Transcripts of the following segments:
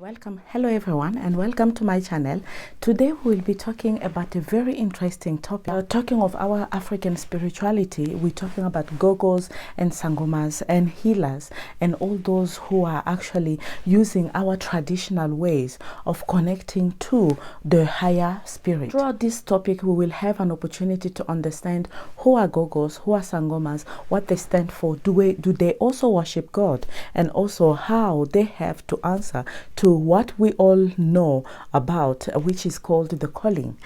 Welcome, hello everyone, and welcome to my channel. Today we'll be talking about a very interesting topic. Talking of our African spirituality, we're talking about Gogos and Sangomas and healers and all those who are actually using our traditional ways of connecting to the higher spirit. Throughout this topic, we will have an opportunity to understand who are Gogos, who are Sangomas, what they stand for, do they also worship God, and also how they have to answer to what we all know about, which is called the calling.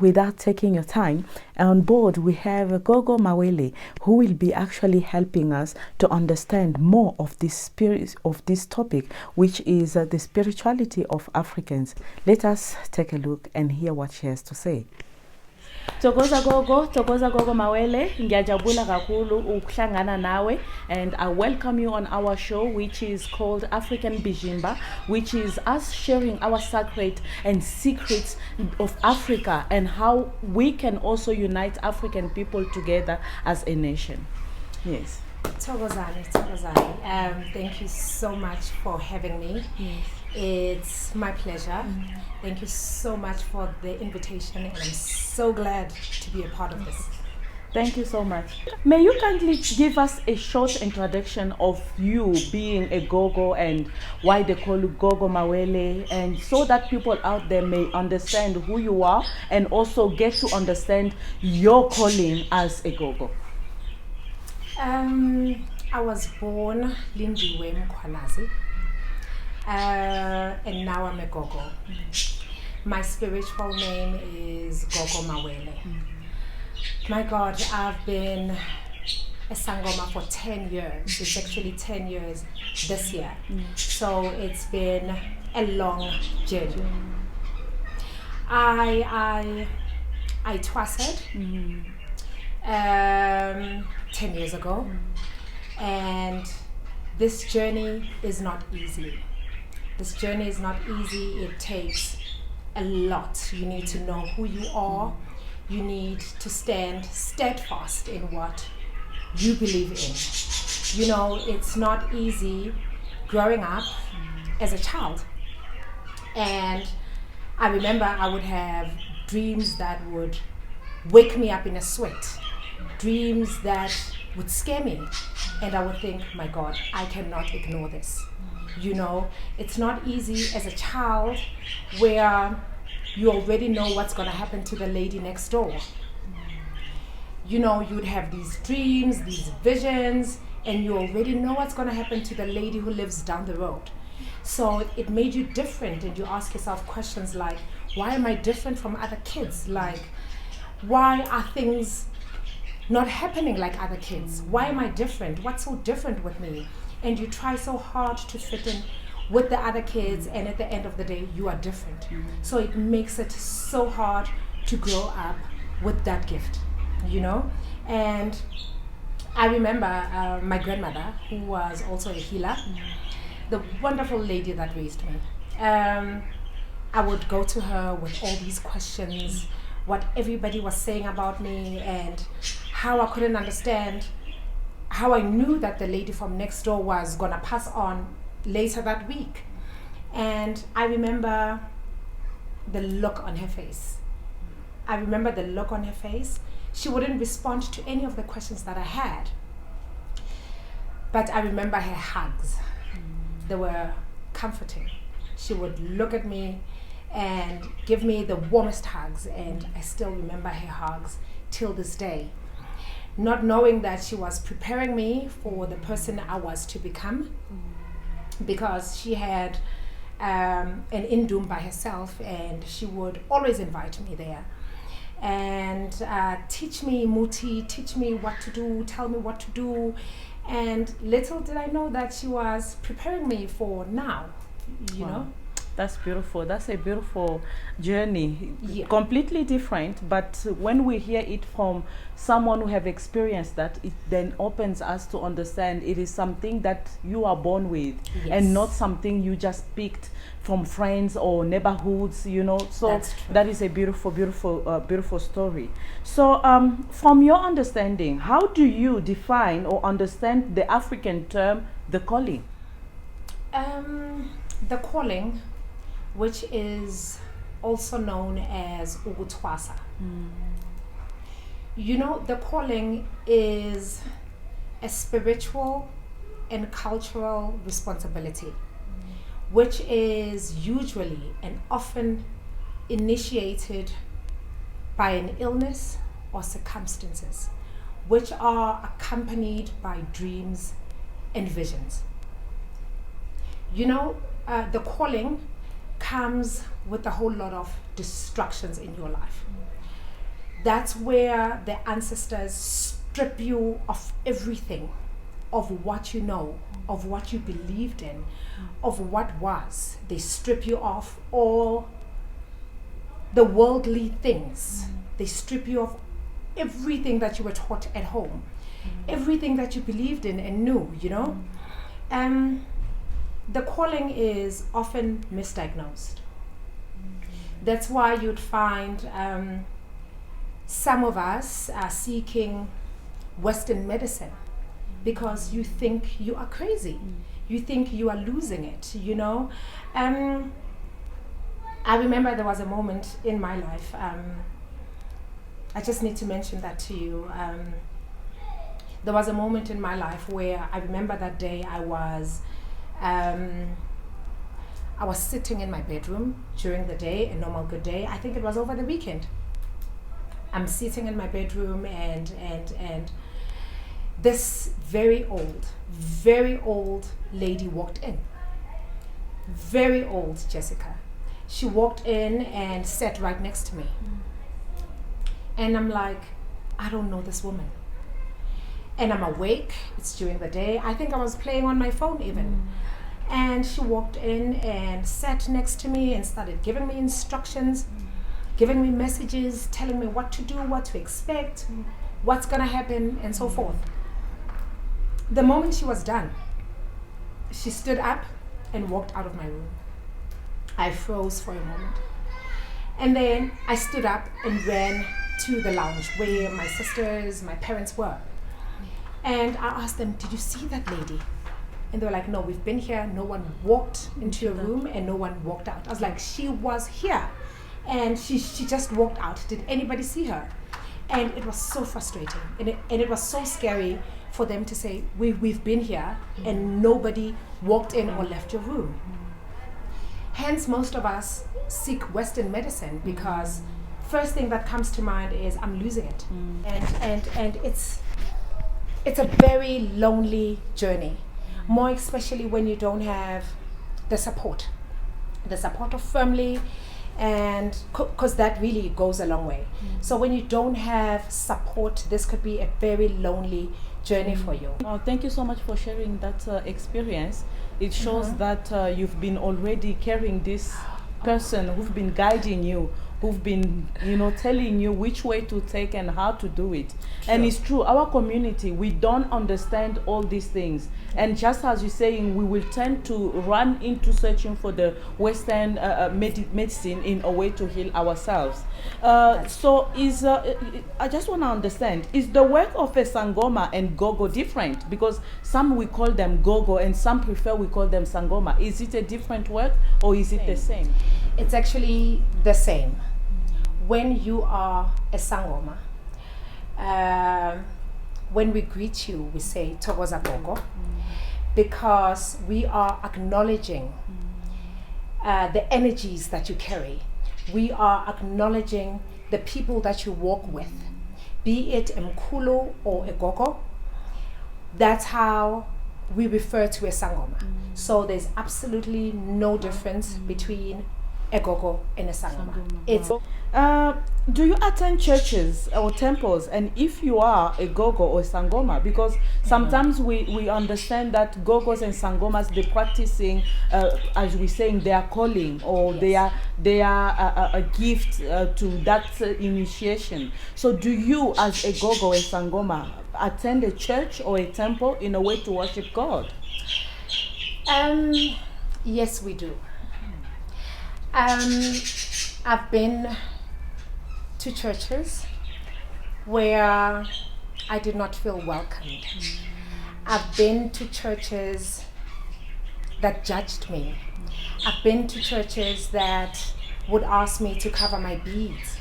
Without taking your time, on board we have Gogo Mawele, who will be actually helping us to understand more of this spirit of this topic, which is the spirituality of Africans. Let us take a look and hear what she has to say. Tokoza Gogo Mawele, ngiyajabula kakhulu ukuhlangana nawe, and I welcome you on our show, which is called African Bijimba, which is us sharing our sacred and secrets of Africa and how we can also unite African people together as a nation. Yes. Thokozani. Thank you so much for having me. Yes. It's my pleasure. Thank you so much for the invitation, and I'm so glad to be a part of this. Thank you so much. May you kindly give us a short introduction of you being a Gogo and why they call you Gogo Mawele, and so that people out there may understand who you are and also get to understand your calling as a Gogo. I was born Lindiwe Mkhwanazi, and now I'm a Gogo. My spiritual name is Gogo Mawele. My God, I've been a Sangoma for 10 years. It's actually 10 years this year. So it's been a long journey. I twisted 10 years ago, and this journey is not easy. This journey is not easy. It takes a lot. You need to know who you are. You need to stand steadfast in what you believe in. You know, it's not easy growing up as a child. And I remember I would have dreams that would wake me up in a sweat. Dreams that would scare me. And I would think, my God, I cannot ignore this. You know, it's not easy as a child where you already know what's going to happen to the lady next door. You know, you'd have these dreams, these visions, and you already know what's going to happen to the lady who lives down the road. So it made you different, and you ask yourself questions like, why am I different from other kids? Like, why are things not happening like other kids? Why am I different? What's so different with me? And you try so hard to fit in with the other kids, and at the end of the day, you are different. So it makes it so hard to grow up with that gift, you know? And I remember my grandmother, who was also a healer, the wonderful lady that raised me. I would go to her with all these questions, what everybody was saying about me, and how I couldn't understand, how I knew that the lady from next door was gonna pass on later that week. And I remember the look on her face. She wouldn't respond to any of the questions that I had. But I remember her hugs. They were comforting. She would look at me and give me the warmest hugs, and I still remember her hugs till this day. Not knowing that she was preparing me for the person I was to become, because she had an indum by herself, and she would always invite me there and teach me muti, teach me what to do, tell me what to do. And little did I know that she was preparing me for now, you know. That's beautiful. That's a beautiful journey. Yeah. Completely different, but when we hear it from someone who have experienced that, it then opens us to understand it is something that you are born with. Yes. And not something you just picked from friends or neighborhoods, you know. So that is a beautiful story. So from your understanding, how do you define or understand the African term, the calling? The calling, which is also known as ukutwasa. You know, the calling is a spiritual and cultural responsibility, which is usually and often initiated by an illness or circumstances, which are accompanied by dreams and visions. You know, the calling comes with a whole lot of distractions in your life. That's where the ancestors strip you of everything, of what you know, of what you believed in, of what was. They strip you of all the worldly things. They strip you of everything that you were taught at home, everything that you believed in and knew, you know. The calling is often misdiagnosed. That's why you'd find some of us are seeking Western medicine because you think you are crazy. You think you are losing it, you know. I remember there was a moment in my life, I just need to mention that to you. There was a moment in my life where I remember that day I was sitting in my bedroom during the day, a normal good day. I think it was over the weekend. I'm sitting in my bedroom and this very old lady walked in. Very old, Jessica. She walked in and sat right next to me. And I'm like, I don't know this woman. And I'm awake, it's during the day. I think I was playing on my phone even. And she walked in and sat next to me and started giving me instructions, giving me messages, telling me what to do, what to expect, what's gonna happen, and so forth. The moment she was done, she stood up and walked out of my room. I froze for a moment. And then I stood up and ran to the lounge where my sisters, my parents were. And I asked them, did you see that lady? And they were like, no, we've been here. No one walked into your room and no one walked out. I was like, she was here. And she just walked out. Did anybody see her? And it was so frustrating. And it was so scary for them to say, we've been here and nobody walked in or left your room. Hence, most of us seek Western medicine because first thing that comes to mind is I'm losing it. And it's a very lonely journey, more especially when you don't have the support of family, and because that really goes a long way. So when you don't have support, this could be a very lonely journey for you. Oh, thank you so much for sharing that experience. It shows that you've been already carrying this person who've been guiding you, who've been, telling you which way to take and how to do it. True. And it's true, our community, we don't understand all these things. And just as you're saying, we will tend to run into searching for the Western medicine in a way to heal ourselves. So I just want to understand, is the work of a Sangoma and Gogo different? Because some we call them Gogo and some prefer we call them Sangoma. Is it a different work or is it the same? It's actually the same. When you are a Sangoma, when we greet you, we say Togoza Gogo, because we are acknowledging the energies that you carry. We are acknowledging the people that you walk with, be it a Mkulu or a Gogo. That's how we refer to a Sangoma. So there's absolutely no difference between a Gogo and a Sangoma. It's do you attend churches or temples? And if you are a Gogo or a Sangoma, because sometimes we understand that Gogos and Sangomas, they're practicing, as we're saying, their calling, or they are a gift to that initiation. So do you, as a Gogo or a Sangoma, attend a church or a temple in a way to worship God? Yes, we do. I've been to churches where I did not feel welcomed. I've been to churches that judged me. I've been to churches that would ask me to cover my beads.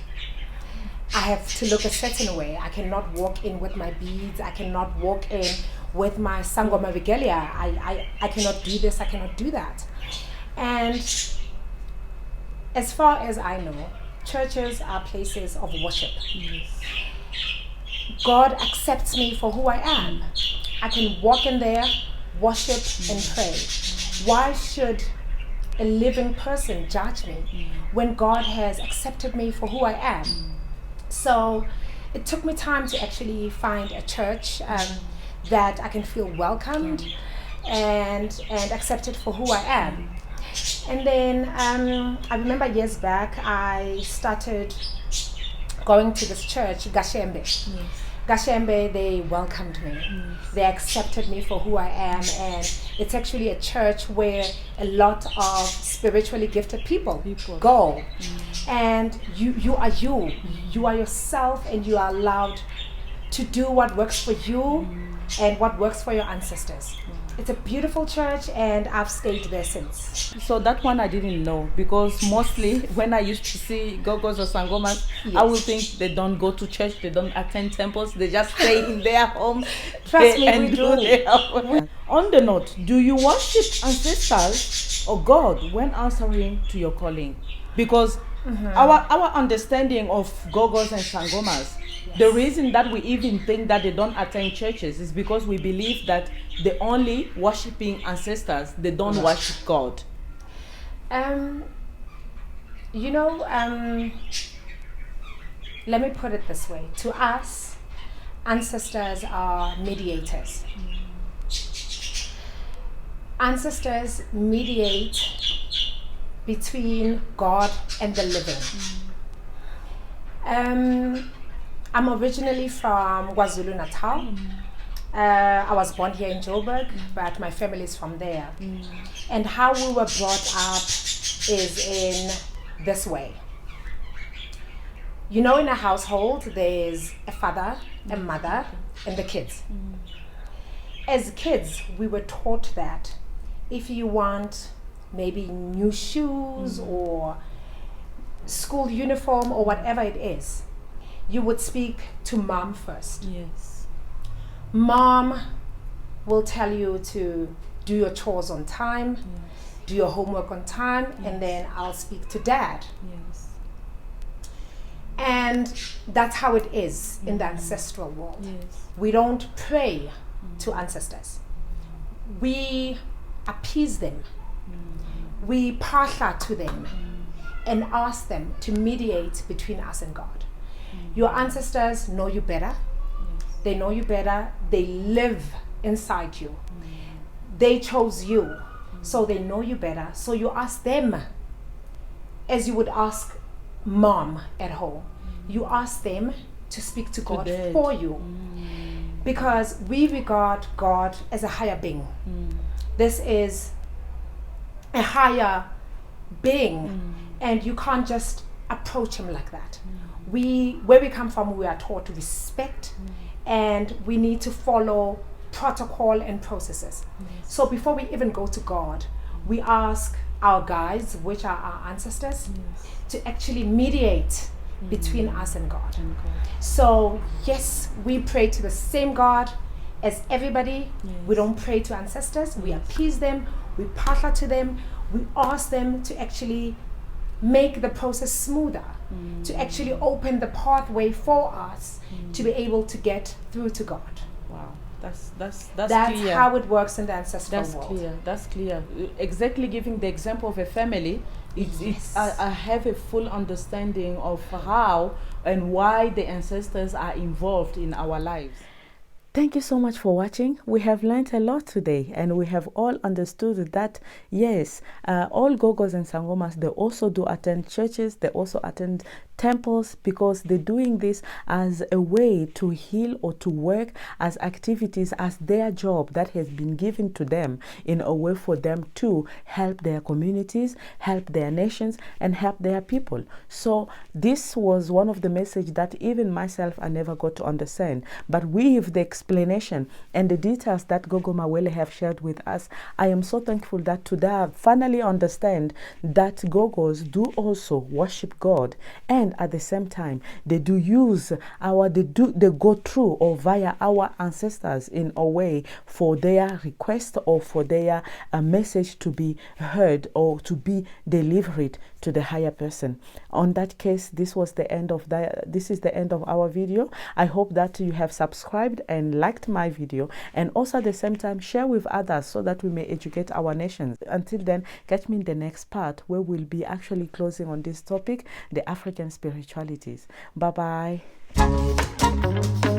I have to look a certain way. I cannot walk in with my beads. I cannot walk in with my Sangoma regalia. I cannot do this. I cannot do that. And as far as I know, churches are places of worship. Yes. God accepts me for who I am. I can walk in there, worship and pray. Why should a living person judge me when God has accepted me for who I am? So it took me time to actually find a church that I can feel welcomed and accepted for who I am. And then I remember years back I started going to this church, Gashembe. Yes. Gashembe, they welcomed me. They accepted me for who I am, and it's actually a church where a lot of spiritually gifted people go. And you are yourself, and you are allowed to do what works for you and what works for your ancestors. It's a beautiful church, and I've stayed there since. So that one I didn't know, because mostly when I used to see Gogos or Sangomas, Yes. I would think they don't go to church, they don't attend temples, they just stay in their homes. Trust me, and we do do. their- On the note, do you worship ancestors or God when answering to your calling? Because our understanding of Gogos and Sangomas, the reason that we even think that they don't attend churches is because we believe that they're only worshiping ancestors, they don't worship God. Let me put it this way. To us, ancestors are mediators. Ancestors mediate between God and the living. I'm originally from KwaZulu-Natal. I was born here in Joburg, but my family is from there. And how we were brought up is in this way. You know, in a household, there's a father, a mother, and the kids. As kids, we were taught that if you want maybe new shoes or school uniform or whatever it is, you would speak to mom first. Yes. Mom will tell you to do your chores on time, do your homework on time, and then I'll speak to dad. Yes. And that's how it is in the ancestral world. Yes. We don't pray to ancestors. We appease them. We parla to them and ask them to mediate between us and God. Your ancestors know you better. They know you better. They live inside you. They chose you, so they know you better. So you ask them as you would ask mom at home. You ask them to speak to God for you, because we regard God as a higher being. This is a higher being, and you can't just approach him like that. Where we come from, we are taught to respect, and we need to follow protocol and processes. So before we even go to God, we ask our guides, which are our ancestors, to actually mediate between us and God. So yes, we pray to the same God as everybody. We don't pray to ancestors. We appease them, we partner to them, we ask them to actually make the process smoother, to actually open the pathway for us to be able to get through to God. Wow, that's That's clear. how it works in the ancestral That's world. clear. That's clear. Exactly, giving the example of a family, I have a full understanding of how and why the ancestors are involved in our lives. Thank you so much for watching. We have learned a lot today, and we have all understood that yes, all Gogos and Sangomas, they also do attend churches, they also attend temples, because they're doing this as a way to heal or to work as activities, as their job that has been given to them, in a way for them to help their communities, help their nations, and help their people. So this was one of the message that even myself I never got to understand, but with the experience explanation and the details that Gogo Mawele have shared with us, I am so thankful that today I finally understand that Gogos do also worship God, and at the same time they do use they go through or via our ancestors in a way for their request or for their message to be heard or to be delivered to the higher person. On that case, this is the end of our video. I hope that you have subscribed and liked my video, and also at the same time share with others so that we may educate our nations. Until then, catch me in the next part where we'll be actually closing on this topic, the African spiritualities. Bye bye.